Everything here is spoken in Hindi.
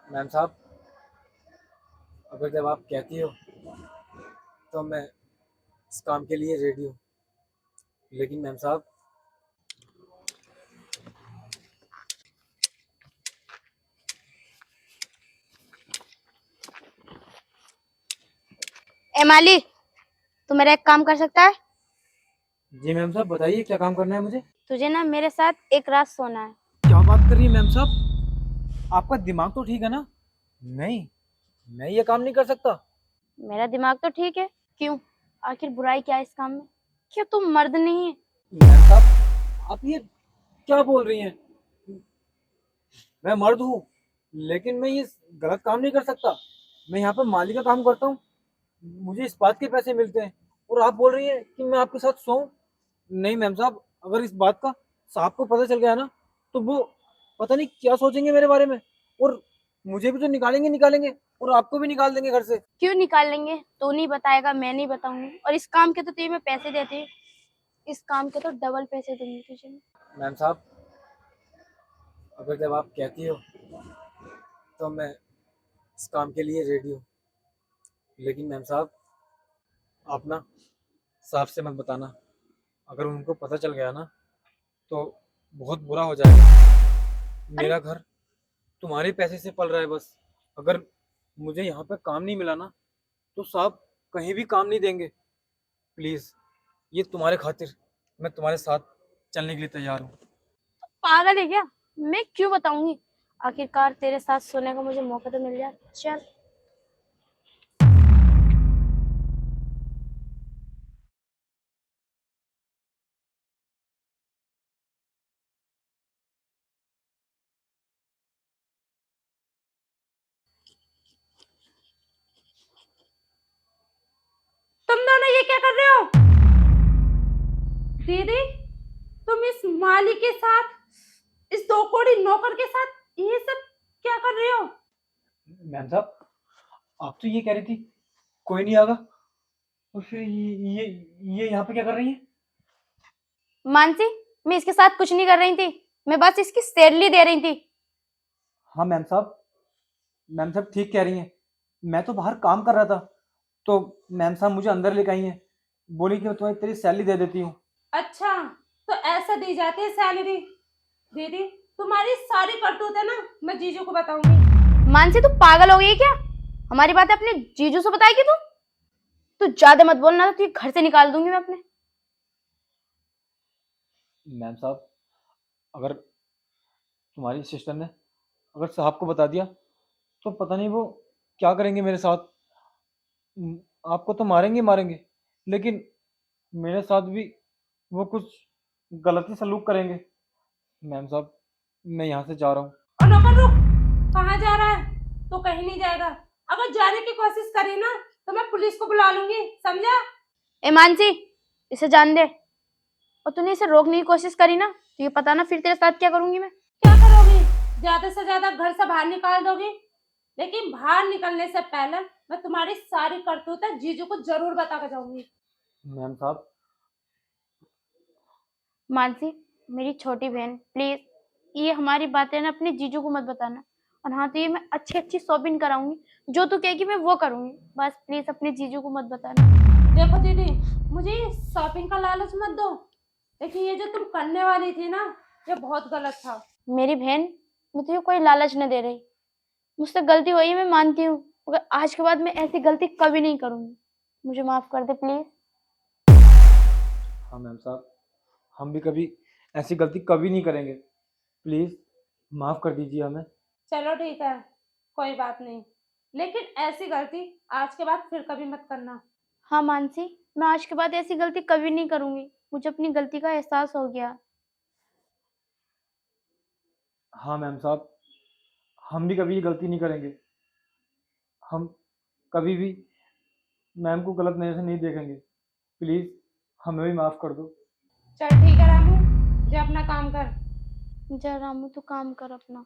मैम साहब, अगर जब आप कहती हो तो मैं इस काम के लिए रेडी हूँ। लेकिन मैम साहब, ए माली, तू मेरा एक काम कर सकता है? जी मैम साहब, बताइए क्या काम करना है मुझे। तुझे ना मेरे साथ एक रात सोना है। क्या बात कर रही है मैम साहब, आपका दिमाग तो ठीक है ना? नहीं, मैं ये काम नहीं कर सकता। मेरा दिमाग तो ठीक है। क्यों? आखिर बुराई क्या है इस काम में? क्या तू मर्द नहीं है? मैम साहब, आप ये क्या बोल रही हैं? मैं मर्द हूँ, लेकिन मैं ये गलत काम नहीं कर सकता। मैं यहाँ पर माली का काम करता हूँ, मुझे इस बात के पैसे मिलते हैं, और आप बोल रही हैं कि मैं आपके साथ सोऊं? नहीं मैम साहब, अगर इस बात का साहब को पता चल गया ना, तो वो पता नहीं क्या सोचेंगे मेरे बारे में, और मुझे भी तो निकालेंगे निकालेंगे, और आपको भी निकाल देंगे घर से। क्यों निकाल लेंगे? तू नहीं बताएगा, मैं नहीं बताऊंगी। और इस काम के तो तुझे मैं पैसे देती हूँ। इस काम के तो डबल पैसे दूंगी तुझे मैं। मैम साहब, अगर जब आप कहती हो तो मैं इस काम के लिए रेडी हूँ। लेकिन मैम साहब, आप ना साहब से मत बताना। अगर उनको पता चल गया ना, तो बहुत बुरा हो जाएगा। अरे मेरा घर तुम्हारे पैसे से पल रहा है बस। अगर मुझे यहाँ पे काम नहीं मिला ना, तो साहब कहीं भी काम नहीं देंगे। प्लीज़, ये तुम्हारे खातिर मैं तुम्हारे साथ चलने के लिए तैयार हूँ। पागल है क्या? मैं क्यों बताऊंगी? आखिरकार तेरे साथ सोने का मुझे मौका तो मिल जाए। चल। तुम दोनों ये क्या कर रहे हो? दीदी, तुम इस माली के साथ, इस दो कोड़ी नौकर के साथ ये सब क्या कर रहे हो? मैम साहब, आप तो ये कह रही थी कोई नहीं आगा, और फिर ये यहाँ पे क्या कर रही है? मानसी, मैं इसके साथ कुछ नहीं कर रही थी। मैं बस इसकी सैलरी दे रही थी। हाँ मैम साहब ठीक कह रही हैं। मैं तो बाहर काम कर रहा था, तो मैम साहब मुझे अंदर लेकर आई हैं, बोली कि मैं तुम्हें तेरी सैलरी दे देती हूँ। अच्छा, तो ऐसा दी जाती है सैलरी? दीदी, तुम्हारी सारी करतूत है ना, मैं जीजू को बताऊंगी। मानसी, तू पागल हो गई है क्या? हमारी बातें अपने जीजू से बताएगी तू? तू ज्यादा मत बोलना, तो तुझे घर से निकाल दूंगी मैं अपने। मैम साहब, अगर तुम्हारी सिस्टर ने अगर साहब को बता दिया, तो पता नहीं वो क्या करेंगे मेरे साथ। आपको तो मारेंगे ही मारेंगे, लेकिन मेरे साथ भी वो कुछ गलती सलूक करेंगे। मैम साहब, मैं यहाँ से जा रहा हूँ। और नौकर रुक, कहाँ जा रहा है? तो कहीं नहीं जाएगा। अगर जाने की कोशिश करी ना, तो मैं पुलिस को बुला लूंगी, समझा? ए मानसी, इसे जान दे। और तूने इसे रोकने की कोशिश करी ना, तो ये पता ना फिर तेरे साथ क्या करूंगी मैं। क्या करोगी? ज्यादा से ज्यादा घर से बाहर निकाल दोगी। लेकिन बाहर निकलने से पहले मैं तुम्हारी सारी करतूतें जीजू को जरूर बता के जाऊंगी। मैम साहब, मानसी, मेरी छोटी बहन, प्लीज ये हमारी बातें ना अपने जीजू को मत बताना। और हाँ, तो ये मैं अच्छी अच्छी शॉपिंग कराऊंगी, जो तू कहेगी मैं वो करूंगी। बस प्लीज अपने जीजू को मत बताना। देखो दीदी, मुझे शॉपिंग का लालच मत दो। लेकिन ये जो तुम करने वाली थी ना, ये बहुत गलत था। मेरी बहन, मैं तुझे कोई लालच न दे रही। मुझसे गलती हुई है, मैं मानती हूँ। मगर आज के बाद मैं ऐसी गलती कभी नहीं करूंगी। मुझे माफ कर दे प्लीज। हाँ मैम साहब, हम भी कभी ऐसी गलती कभी नहीं करेंगे। प्लीज़ माफ़ कर दीजिए हमें। चलो ठीक है, कोई बात नहीं। लेकिन ऐसी गलती आज के बाद फिर कभी मत करना। हाँ मानसी, मैं आज के बाद ऐसी गलती कभी नहीं करूंगी। मुझे अपनी गलती का एहसास हो गया। हाँ मैम साहब, हम भी कभी ये गलती नहीं करेंगे। हम कभी भी मैम को गलत नज़र से नहीं देखेंगे। प्लीज़ हमें भी माफ़ कर दो। चल ठीक है रामू, जा अपना काम कर। जा रामू, तू काम कर अपना।